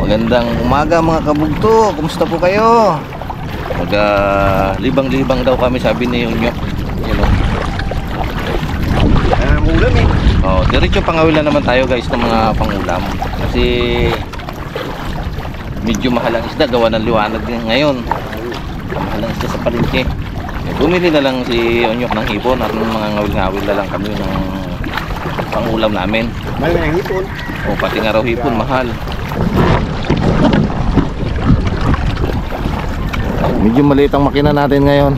Magandang umaga mga kabugto. Kumusta po kayo? Libang-libang daw kami, sabi ni Unyok. Yan o. Ulam eh. Oh, diretso pangawilan naman tayo guys ng mga pangulam. Kasi medyo mahal ang isda, gawa ng liwanag ngayon. Mahal ang isda sa palengke. Bumili na lang si Unyok ng hipon at mga ngawil-ngawil na lang kami ng pangulam namin. Mahal na yung hipon. O pati nga raw hipon, mahal. Medyo maliit ang makina natin ngayon.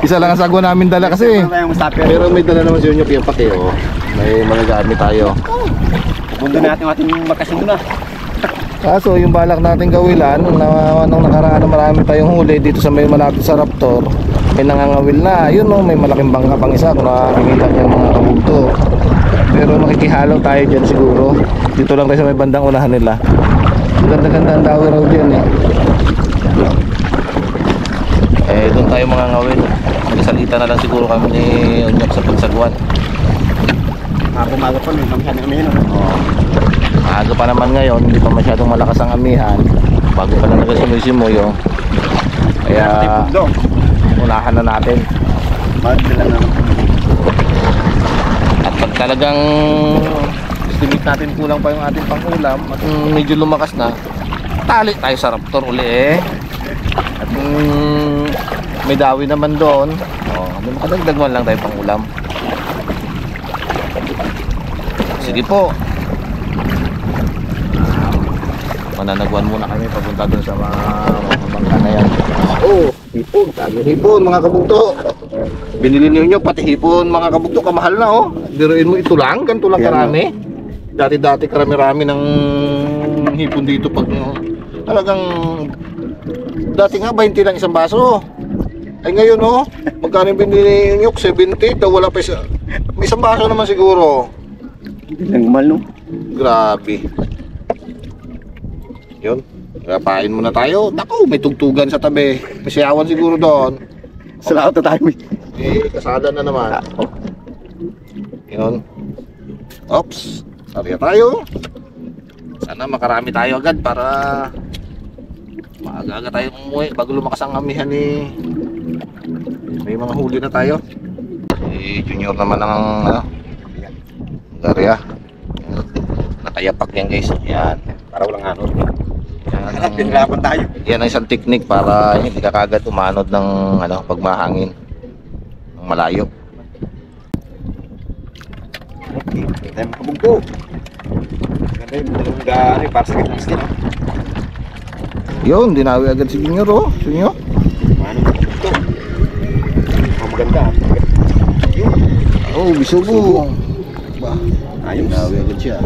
Isa lang ang sagwa namin dala kasi. Pero may dala naman si Unyok yung pati oh. May mga gamit tayo. Bundo natin yung ating makasin na. Kaso yung balak natin gawilan nung nakaraan na marami tayong huli dito sa may malapit sa Raptor, may nangangawil na. Yun oh, may malaking bangka pang isa kung nakakita niyo mga kabugto. Pero makikihalaw tayo dyan siguro. Dito lang tayo sa may bandang unahan nila. Ganda-ganda ang dawi raw dyan eh. Doon tayo mga ngawil. Magsalita na lang siguro kami ni Unyok sa pagsagwan. Umaga pa may masyadong amihan. Maaga pa naman ngayon, hindi pa masyadong malakas ang amihan. Bago pa lang nagsimul-simuyo. Kaya unahan na natin. Magdala naman. At pag talagang estimate natin kulang pa yung ating pangulam at medyo lumakas na, tali tayo sa Raptor uli eh. At may dawi naman doon. Makadagdag man lang tayo pangulam. Sige po. Mananagwan muna kami papunta doon sa mga bangka na yan. Hipon, dami hipon mga kabugto. Binili niyo pati hipon mga kabugto, kamahal na oh. Biruin mo ito lang, ganito lang karami. Dati-dati karami-rami ng hipon dito pag talagang dati nga 20 lang isang baso. Ay ngayon oh, magkano binili niyo? 70, daw wala pa isa. May isang baso naman siguro. Hindi lang mahal no. Grabe. Yun, kapain muna tayo. Naku, may tugtugan sa tabi. May siyawan siguro doon. Salamat na tayo. Kasada na naman. Yun. Oops, sariya tayo. Sana makarami tayo agad para maaga-aga tayo umuwi bago lumakas ang amihan ni. May mga huli na tayo. Si Junior naman ang Daria. Nakayapak yan guys. Yan. Para walang anod. Pinirapan tayo. Yan ang isang technique para hindi ka kagad umanod ng pag mahangin ng malayo. Okay, tayo makabugto. Ganda yung dalawang gano'n para sa kitang skin. Yun, dinawi agad si Junior oh. Junior? Mano makabugto. Maganda. Oh, bisugo. Ba, ayos. dinawi agad siya.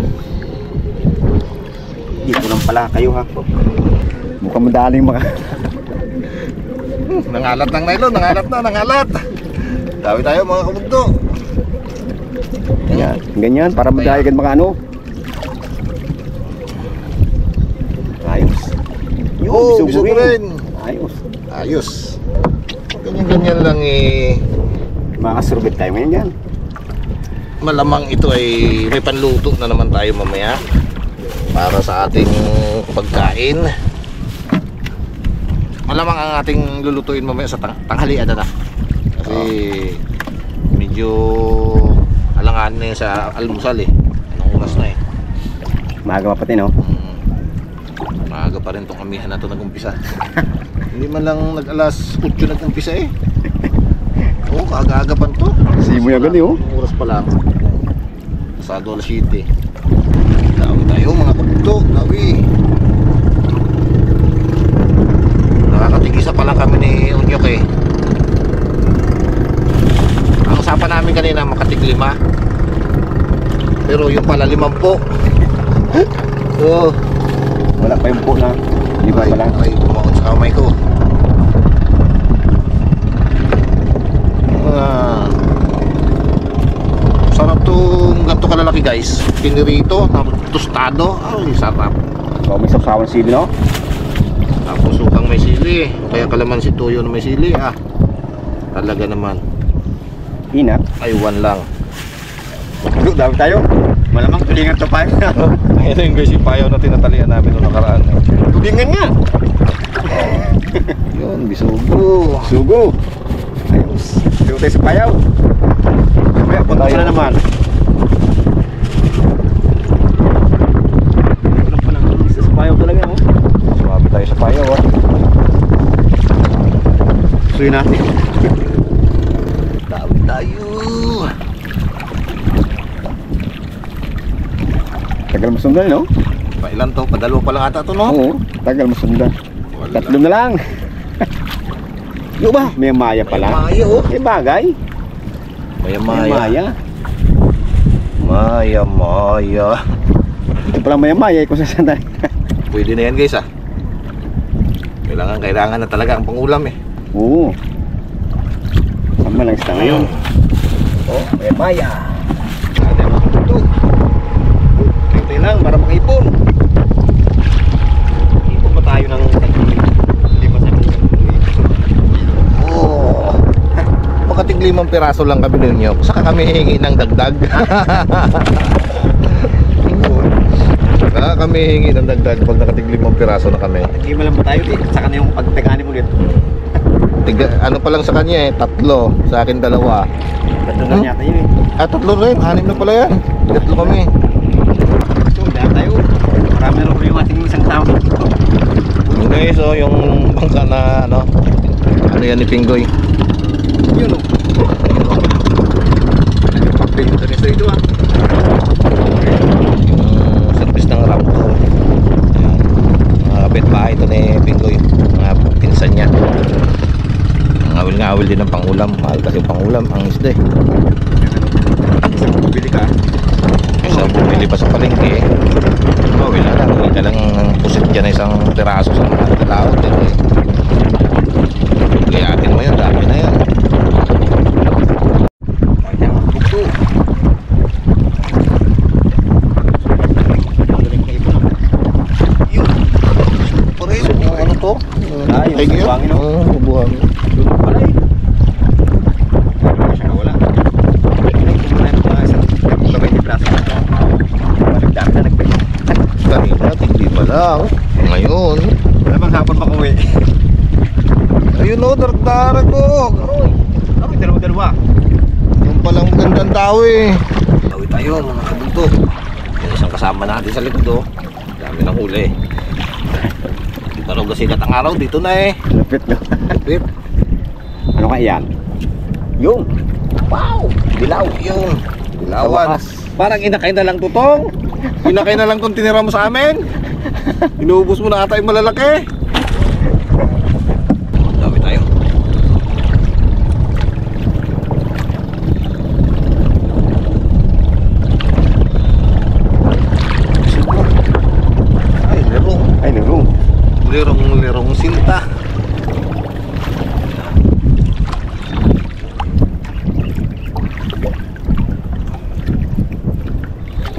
Dito lang pala kayo ha. Mukhang madaling mga Nangalat ng nylon, nangalat. Dawi tayo mga kabugto. ganyan para madaling agad mga ano. Ayos. Oh, bisugo rin. Ayos. Ganyan lang eh. Makasurbit tayo ngayon yan. Malamang ito ay may panluto na naman tayo mamaya para sa ating pagkain. Malamang ang ating lulutuin mamaya sa tanghalian na. Kasi medyo alangan na yun sa almusal eh. Anong oras na eh. Maaga pa pati no? Maaga pa rin itong amihan na ito nag-umpisa. Hindi man lang nag-alas 8 nag-umpisa eh. Oo, kaaga-aga pa ito. Simoy agad eh oh. Oras pa lang. Pasado alas 7. Dawi tayo mga kabugto. Dawi. Nakakatigisa pa lang kami ni Unyok eh. Ang usapan namin kanina makatig 5. Pero yung pala 50. Oh. Wala pa yung po na. Di ba pa lang? Ay, kumaon sa kamay ko. Sarap tong ganito kalalaki guys. Pinirito, tostado. Ay, sarap. So, may sasawan sili no? Tapos sukang may sili. Kaya kalamansi tuyo na may sili ah. Talaga naman. Inat. Ay, 1 lang. Dami tayo. Malamang tulingan to pa. Ito yung guys, yung payaw na tinatalian namin noong nakaraan. Tulingan nga. Yun, bisugo. Sugo. Ayos. Dito tayo sa payaw. Kaya punta Tayo. na naman. Wala pa lang isa sa payaw talaga, oh. Sumabi tayo sa payaw, ah. Suyin natin. Tawid tayo. Tagal masundan, no? Pailan to? Padalo pa lang ata to, no? Oo, tagal masundan. Tatlo na lang. Yung ba? May maya pala. Maya, oh. Eh bagay. Maya, May maya. maya. Maya, maya. Ito pala may maya kung saan tayo. Pwede na yan, guys, ah. Kailangan na talaga ang pangulam, eh. Oo. Tama lang sa ngayon. Oh, may maya. Ate, ito. Ito lang para makaipon. Ipon pa tayo ng 5 sa Oh. Makatig 5 piraso lang kami ninyo. Saka kami hihingi ng dagdag. Saka kami hihingi ng dagdag pag nakatig 5 piraso na kami. Nagkima lang ba tayo? Saka na yung pagpekanin ulit. Ano pa lang sa kanya, eh, 3. Sa akin 2. Tatlo na yata yun, eh. Ah, 3 rin. 6 na pala yan. 3 kami. So, lahat tayo. Marami rin po yung ating isang tao. Yung guys, oh, yung bangka na ano yan ni Pinggoy. Yun, oh. Ano yung pagpinto nito ito, ah. Yung service ng rampo. Ayan. Mga kapitbahay ito ni Pinggoy. Mga pinsan niya. Ngawil-ngawil din ng pangulam. Mahal kasi yung pangulam, ang isda, eh. Isang bumili ka. Sa bumili pa sa palengke, eh. Ngawil na lang. Hindi na lang pusit dyan na isang piraso sa mga laot, eh. Gayatin mo yun, dami na yan. Ay, mga bugto. Yun. Pares, ano to? Ah, yung Ay, buhangin, no? Oo, buhangin. Yun pala, eh. Hindi siya nawala. Ay, kung mga isang gabay ni Plaza. Dami na nagpili. Kanina, hindi pa lang. Ngayon, Wala bang hapon makuwi? ayun o, darag-darag o. Aroy, dalawa-dalawa. Yung palang gandang tao, eh. Tawid tayo, mga kabunto. Yung isang kasama natin sa likod, oh. Dami ng huli. Pero kasi katang araw, dito na, eh. Lupit, no? Lupit. Ano ka yan? Yung. Wow! Dilaw. Yun. Dilawan. Parang inakay na lang tutong. Inakay na lang kung tinira mo sa amin. Inuubos mo na ata yung malalaki. Dami tayo. Ay, lerong. Ay, nung. Lerong sinta.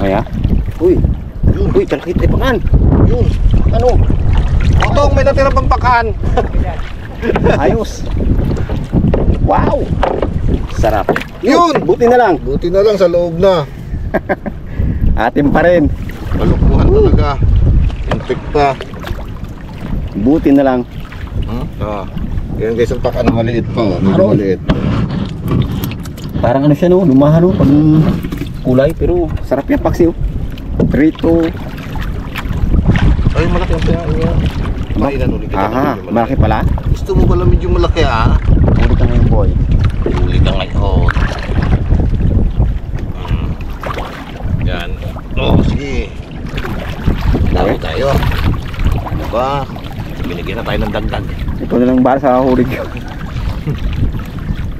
Ay, ah. Uy. Uy, talakit ay pakan. Yun. Ano? Otong, may natira pang pakan. Ayos. Wow. Sarap. Yun. Buti na lang. Buti na lang sa loob na. Atin pa rin. Kalukuhan talaga. Intik pa. Buti na lang. Ganyan guys, ang pakan na maliit pa. Medyo maliit. Parang ano siya, no? Lumahan, no? Pag kulay. Pero sarap yan, paksi, oh. Prito. Ay, malaki ang payaan niya. Mainan ulit kita. Aha, malaki pala. Gusto mo pala medyo malaki, ah? Ulit ka ngayon, boy. Huli ka ngayon. Yan. Oh, sige. Laro tayo. Ano ba? Binigyan na tayo ng dagdag. Ito na lang ba sa huli ko?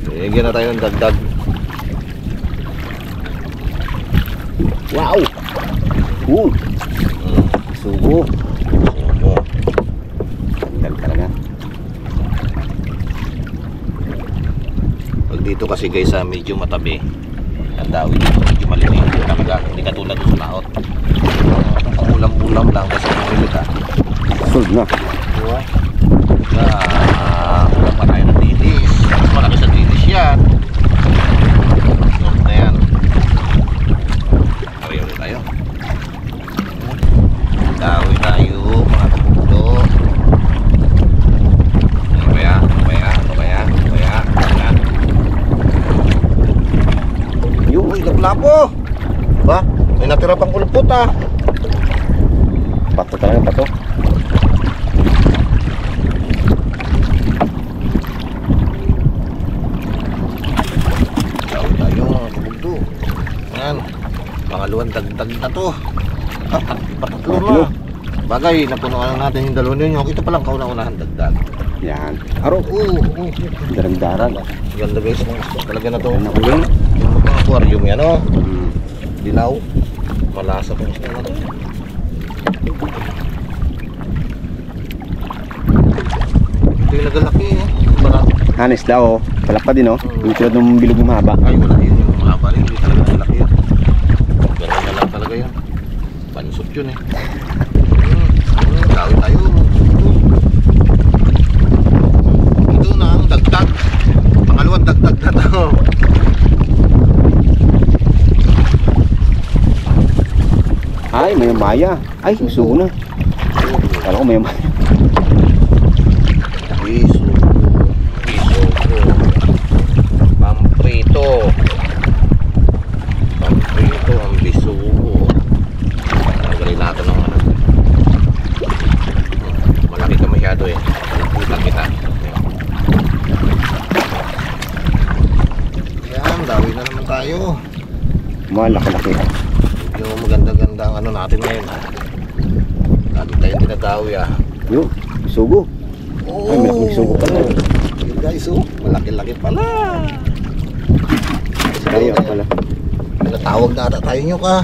Binigyan na tayo ng dagdag. Wow! Sugo. Oh. Dal talaga. Pag dito kasi guys, medyo matabi. Ang dawit dito medyo maliit talaga. Hindi katulad sa laot. Ang ulam-ulam lang kasi maliit, ah. Sold na. Diba? Ulam pa tayo ng dilis. Mas malaki sa dilis yan. Sold na yan. Ariyo ulit tayo. ah. Pato talaga, pato. Tawag tayo mga kabugdo. Yan. Pangalawang dagdag na to. Patatlo na. Bagay, napunuan na natin yung dalawang yun. Ito palang kauna-unahan dagdag. Yan. Aro. Oo. Darang-darang. Ganda guys. Talaga na to. Yan ako yun. Yung mga aquarium yan oh. Hmm. Dilaw. Malasa po gusto na to. Ito yung nagalaki eh. Barat. Honest daw, oh. Palakpa din, oh. Yung tulad ng bilog na mahaba. Ay wala yun. Yung mahaba rin. Hindi talaga malaki yan. Ganun na lang talaga yun. Pansot yun eh. Tawid tayo. Ito na ang dagdag. Pangalawang dagdag na to. Ay, may maya. Ay, sugo na. Kala ko may maya. Bisugo. Pamprito. Pamprito ang bisugo. Nagaling natin ng ano. Malaki ka masyado eh. Paliputan kita. Yan, dawi na naman tayo. Malaki-laki. Yung maganda-ganda ang ano natin ngayon. Lagi tayong dinadawi ah. Yo, sugo. Ay, malaking sugo pala. Yun guys oh, malaki-laki pala. Kaya pala. Natawag na ata tayo nyo ka.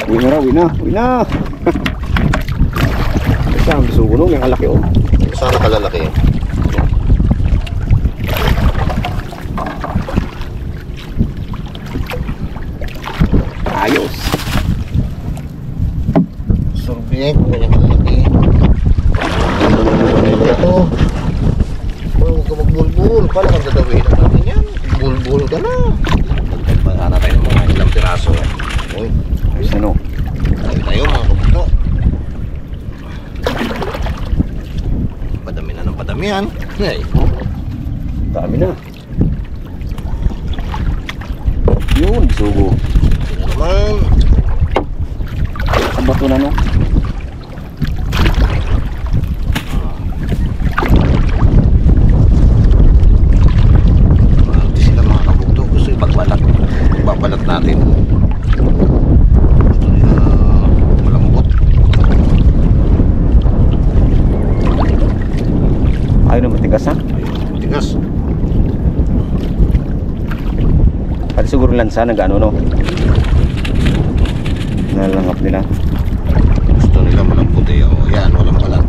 Uwi na raw, uwi na. Uwi na. Kasi ang sugo nung yung alaki, oh. Sana kalalaki. Ayos. Survey kung ganyan kalalaki. Ito. Huwag ka magbulbul. Paano kang dadawin natin yan? Bulbul ka na. Pagkana tayo ng mga ilang piraso. Uy, Ayos na, no. tayo mga kabuto. Padami na ng padami yan. Ay. Dami na. Yun, sugo. Ito naman. Ang bato na, no. Ito sila mga kabugto. Gusto ipagbalat. Ibabalat natin. Gusto nila malambot. Ayaw na matigas, ha. Ayun, tigas. Pati siguro lansa, nag-ano, no. Nalangap nila. Gusto nila malambot eh. O yan, walang balat.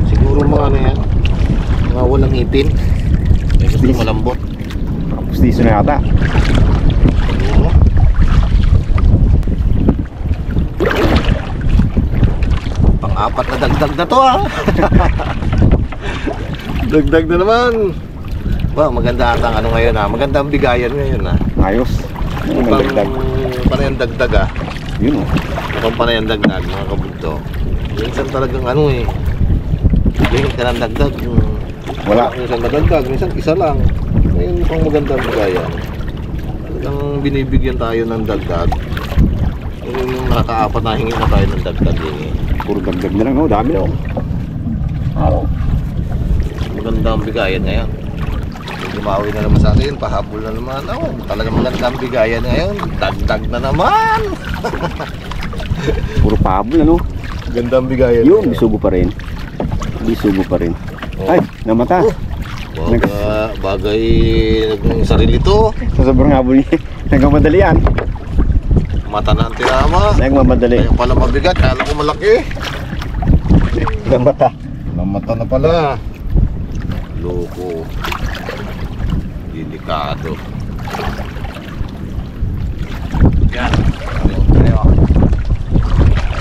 Siguro mga ano yan. Mga walang ipin. Eh, gusto malambot. Pustiso na yata. Siguro. Pang-apat na dagdag na to ah. Dagdag na naman. Wow, maganda ata ang ano ngayon ah. Maganda ang bigayan ngayon ah. Ayos. Ano may dagdag? Panayang dagdag ah. Yun, oh. Mukhang panayang dagdag mga kabugto. Minsan talagang ano eh. Bigyan ka ng dagdag. Wala. Minsan madagdag, minsan isa lang. Ngayon mukhang maganda ang bigayan. Talagang binibigyan tayo ng dagdag. Yung nakakaapat na hingi na tayo ng dagdag eh. Puro dagdag na lang, no. Dami na, oh. Maganda ang bigayan ngayon. Lumawi na naman sa akin, pahabol na naman. Oh, talagang maganda ang bigayan ngayon. Dagdag na naman. Puro pabol, ano. Ganda ang bigayan. Yun, bisugo pa rin. Bisugo pa rin. Oh. Ay, namata. Bagay ng sarili to. Sa sobrang habol niya. Nagmamadali yan. Mata na ang tirama. Nagmamadali. Kaya pala mabigat, kala ko malaki. Namata. Namata na pala. Loko. Delikado. Yan.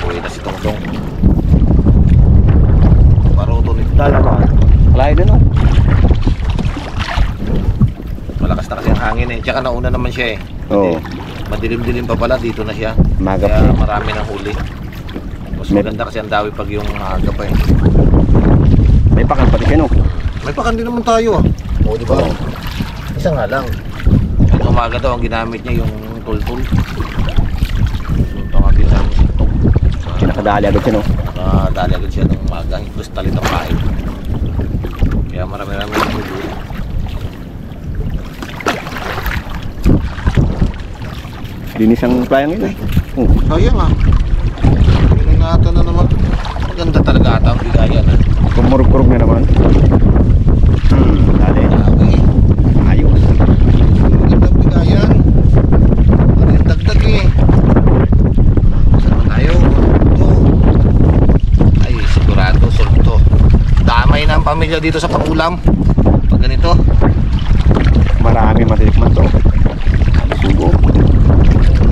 Uwi na si Tongtong. Paruto ni Dalawa. Layo na, no. malakas na kasi ang hangin eh. Tsaka nauna naman siya eh. Oo. Madilim-dilim pa pala, dito na siya. Magap Kaya siya. marami ng huli. Mas May- maganda kasi ang dawi pag yung aga pa eh. May pakan pati siya, no. May pakandi naman tayo ah. Oo, di ba? Oo. Isa nga lang. At umaga daw ang ginamit niya yung tultul. Yung tawagin sa sintong. Nakadali agad siya, no? Dali agad siya ng umaga. Plus talit ang kain. Kaya marami-rami yung tultul. Linis ang playang yun, eh. Oh. Sayang ah. Pinangatan na naman. Maganda talaga ata ang bigayan ah. Kumurug-kurug na naman. Dali. Grabe. Ayos. Maganda ang bigayan. Ano yung dagdag eh. Saan tayo? Ito. Ay sigurado solve to. Damay na ang pamilya dito sa pangulam. Pag ganito. Marami matitikman to. Sugo.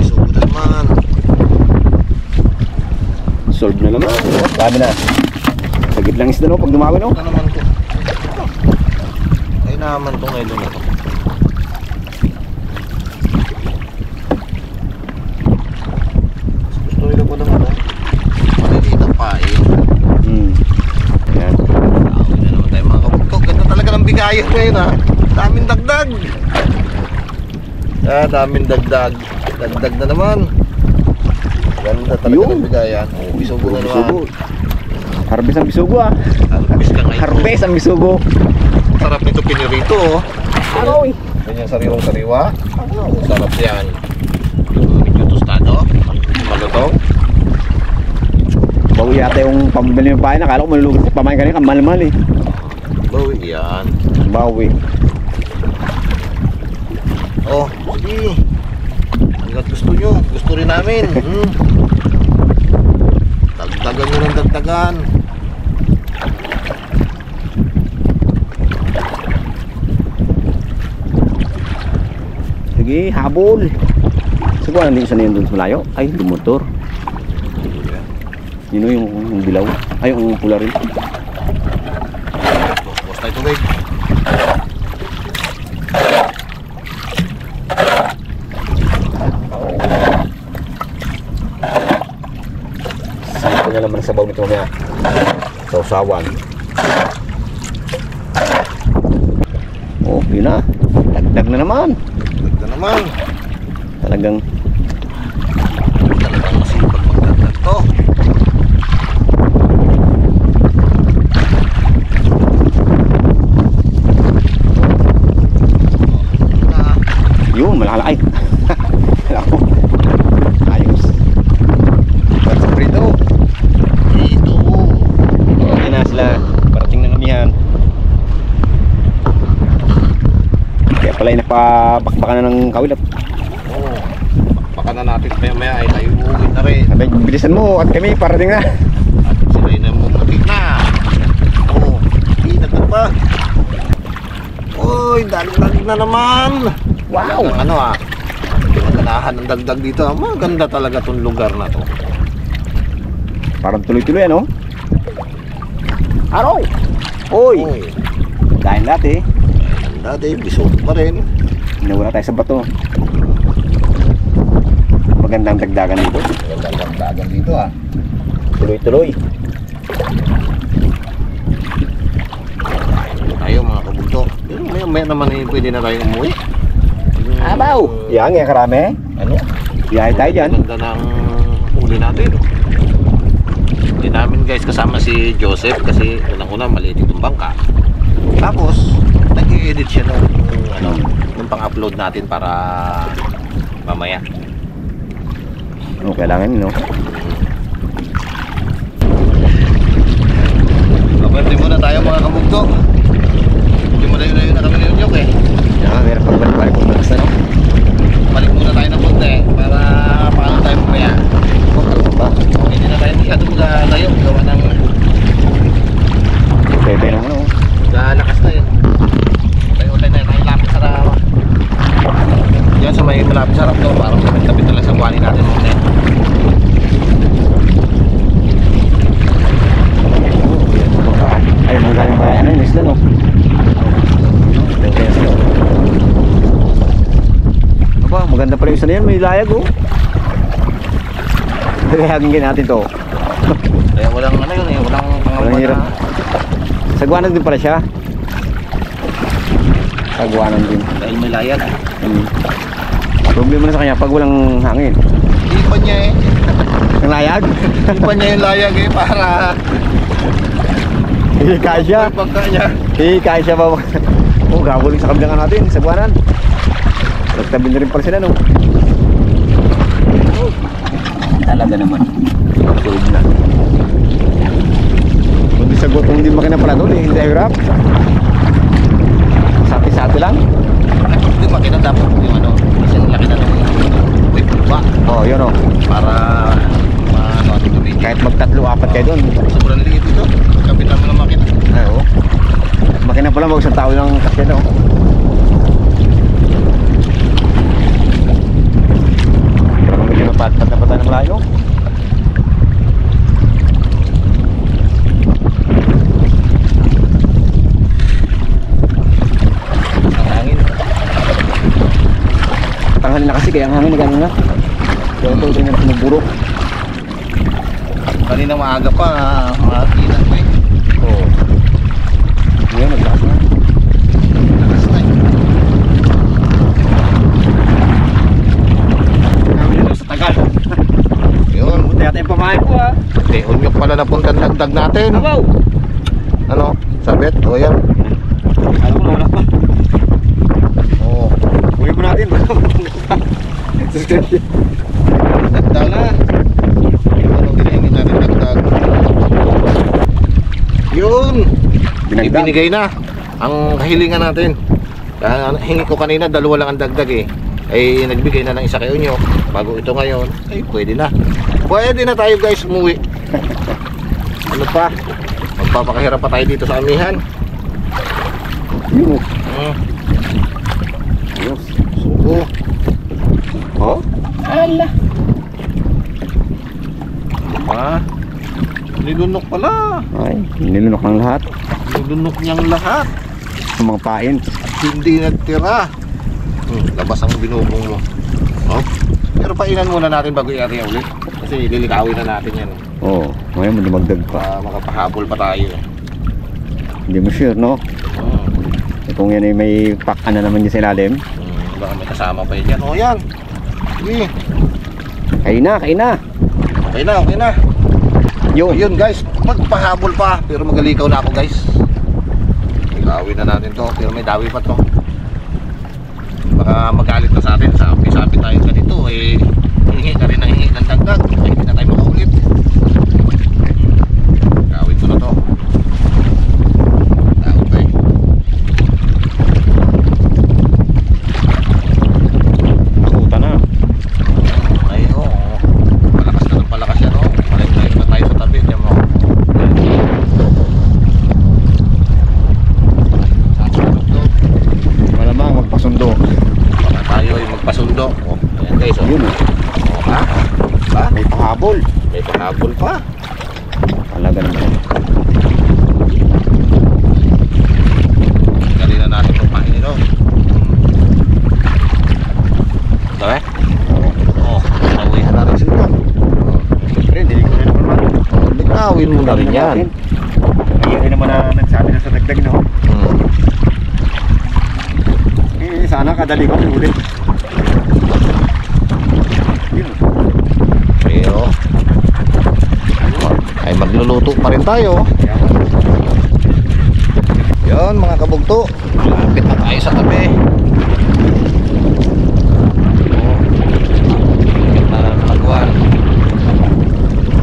Sugo na naman. Solve na naman. Dami na. Sagit lang isda, no? Pag dumawi, no? Ano naman to? Ay naman to ngayon na to. Gusto nila ko naman to. Maliliit ang pain. Ayan. Tawag na naman tayo mga kabugto. Ganda talaga ng bigayan ngayon ha. Daming dagdag. Daming dagdag. Dagdag na naman. Ganda talaga Yun. ng bigayan. Oh, bisugo na Bisugo. naman. Harvest ang bisugo, ah. Harvest ka ngayon. Harvest ang bisugo. Sarap nito pinirito oh. Aroy. Ganyan sariwang sariwa. Sarap yan. Medyo tostado. Malutong. Bawi yata yung pambili ng pain. Akala ko malulugot sa pamain kanina. Mahal-mahal, eh. Bawi yan. Bawi. Oh, sige. Hanggat gusto nyo. Gusto rin namin. Dagdagan nyo ng dagdagan. Sige, habol. Siguro nandito sa niyan dun sa malayo. Ay, lumotor. Yun o, yung dilaw. Ay, yung pula rin. Bos tayo tubig. Sino na naman sa baw nito mamaya. Sausawan. Oh, yun na. Dagdag na naman. Dagdag naman. Talagang Talagang masipag magdagdag to. yun, malala. Ay. Ako. Ayos. Sa prito. Dito. Okay na sila. Parating ng amihan. Kaya pala ay napabakbakan na ng kawil. Oh. Baka na natin maya ay tayo uuwi na rin. Sabi, bilisan mo at kami parating na. At sila na bumutik na. Oh, dagdag pa. Uy, dagdag na naman. Wow. Talagang ano ah. Pinaganahan ng dagdag dito. Maganda talaga tong lugar na to. Parang tuloy-tuloy ano? Araw! Oy! Uy, Dahil dati, dati bisot pa rin. nawala tayo sa bato. Magandang dagdagan dito. Magandang dagdagan dito ah. Tuloy-tuloy. Tayo mga kabugto. Pero maya naman eh, pwede na tayong umuwi. Abaw! Yan, yan karami. Ano? Biyahe tayo dyan. Ganda ng huli natin. Hindi namin guys kasama si Joseph kasi unang-una maliit itong bangka. Tapos nag-i-edit siya nung pang-upload natin para mamaya. Ano kailangan no? Pwede muna tayo mga kabugto. Hindi mo layo na kami ng joke eh. Yan, meron pagbalik-balik kung bagas na no? Balik muna tayo ng punta eh para paano tayo mamaya. Ba? Hindi na tayo layo gawa ng Pwede naman no? lakas na yun. Tayo-tayo na tayo lapit sa rawa. Yan sa may malapit sa rapto parang tabi talaga sa buhanin natin muna eh. Ay, mga galing pa ano yung isla no? Aba, maganda pala yung isa na yan, may layag oh. Layagin natin to. Kaya walang ano yun eh, walang Walang hirap. Sagwanan din pala siya. Sagwanan din. dahil may layag. Problema na sa kanya pag walang hangin. Ipan niya eh. Ang layag? Ipan niya yung layag eh para Hihikain siya. may bangka niya. Hihikain siya ba? Oh, gaguling sa kabilangan natin, sa buwanan. Nagtabi na rin pala sila, no? Talaga naman. Tulog na. Kundi sa gutong din makina pala doon, hindi hirap. Sati-sati lang. Hindi makina dapat yung ano. Kasi laki na naman yung may pulpa. Oh, yun o. Para ano ating gawin. Kahit magtatlo-apat kayo doon. Sobrang liit ito. Kapitan mo ng makina. Ay, oh. Makina pala, mag isang tao lang kasi, no? Pero kung medyo napadpad na pata ng malayo. Ang hangin. Tanghali na kasi, kaya ang hangin na gano'n na. Kaya ito rin na pinagburok. Kanina maaga pa. Makakita ko eh. Oo. Ngayon, naglakas na. Lakas na eh. Kami na sa tagal. Yun. Buti natin yung pamahay ko, ha. Unyok pala na punta dagdag natin. Wow! Ano? Sabit? O yan. Alam ko, wala pa. Oo. Uwi mo natin. Dagdag na. Ano binigay natin dagdag? Yun. Ibinigay na ang kahilingan natin. Kaya hingi ko kanina, dalawa lang ang dagdag eh. Ay nagbigay na ng isa kay Unyo. Bago ito ngayon, ay pwede na. Pwede na tayo guys umuwi. Ano pa? Magpapakahirap pa tayo dito sa amihan. Yun, Ayos. Suko. Oh? ala. Pa. Nilunok pala. Ay, nilunok ng lahat. Nilunok niyang lahat. Ang mga pain. Hindi nagtira. Labas ang binubong mo. Oh. Pero painan muna natin bago i-area ulit. Kasi lilikawin na natin yan. Oo, ngayon mo dumagdag pa. Para makapahabol pa tayo. Hindi mo sure, no? Kung yan ay may pack na naman dyan sa ilalim. Baka may kasama pa yun yan. O yan. Sige. Kain na, kain na. Okay na, okay na. Yun. Yun guys, magpahabol pa. Pero magalikaw na ako guys. Likawin na natin to. Pero may dawi pa to. Baka magalit na sa atin. Sabi tayo ganito. Eh, hingi ka rin ng hingi ng dagdag. Hindi na tayo makaulit. Gawin ko na to. Takot tayo. Nakuta na. Ay, oo. Palakas na ng palakas yan, oh. Balik na tayo sa tabi. Diyan mo. Sasunod to. Malamang magpasundo. Baka tayo ay magpasundo. Oh, ayan guys, oh. Yun, Oh, ha? Ba? may pahabol. May pahabol pa. Talaga naman. Galing na natin pagpainin, oh. Ito eh? Oh, nawihan na rin sila. Siyempre, hindi ko rin naman. Oh, likawin mo na rin yan. Ngayon naman na nagsabi na sa dagdag, no? Eh, sana kadali ko ulit. Yun. Pero ay magluluto pa rin tayo. Yan mga kabugto, malapit na tayo sa tabi. Malapit na ng Laguan.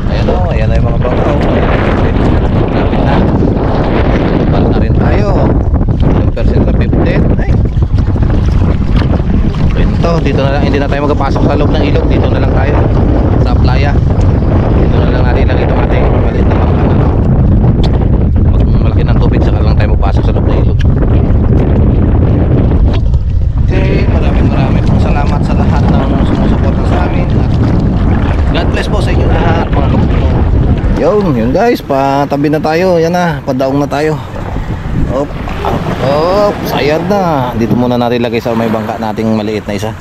Ayan o, ayan na yung mga bangkaw. Malapit na. Bal na rin tayo. 10% na 15. Ay. Ito, dito na lang, hindi na tayo magpasok sa loob ng ilog. Dito na lang tayo sa playa. Dito na lang natin lagi itong ating maliit na mga ano. Pag malaki ng tubig, saka lang tayo magpasok sa loob ng ilog. Okay, maraming pong salamat sa lahat ng sumusuporta sa amin. God bless po sa inyo lahat mga kabukto. Yun guys, patabi na tayo. Yan na, padaong na tayo. Op, op, sayad na. Dito muna natin lagay sa may bangka nating maliit na isa.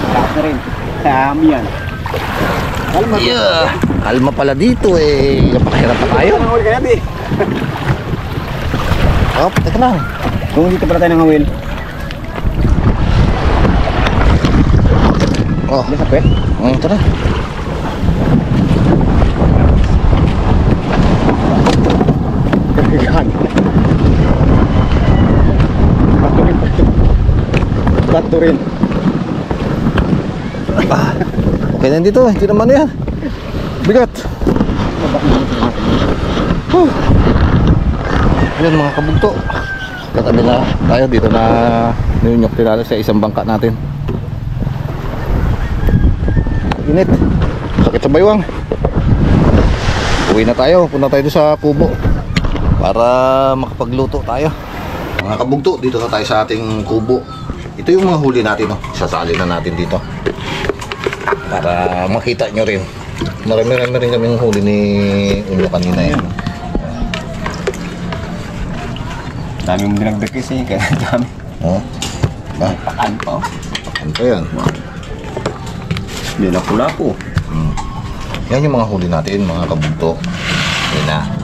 Lakas na rin. Sa amin yan. Kalma. Yeah. Kalma pala dito eh. Napakahirap pa tayo. Kaya di. Op, teka lang. Kung dito pala tayo nangawin. Oh, Ano sa pet? tara. Kagagahan. Bato rin. Okay na dito, hindi naman yan. Bigat. Yan mga kabugto. Katabi na tayo dito na ninyok tinalo sa isang bangka natin. Init. Sakit sa baywang. Uwi na tayo. Punta tayo sa kubo para makapagluto tayo. Mga kabugto, dito na tayo sa ating kubo. Ito yung mga huli natin, no? Sasali na natin dito para makita nyo rin. Marami rin kaming huli ni Unyo kanina yan. Dami mong dinagdag kasi, kaya dami. Oh. Ba? Pakaan pa. Ano pa yan? Hindi na pula po. Yan yung mga huli natin, mga kabugto. Yan na.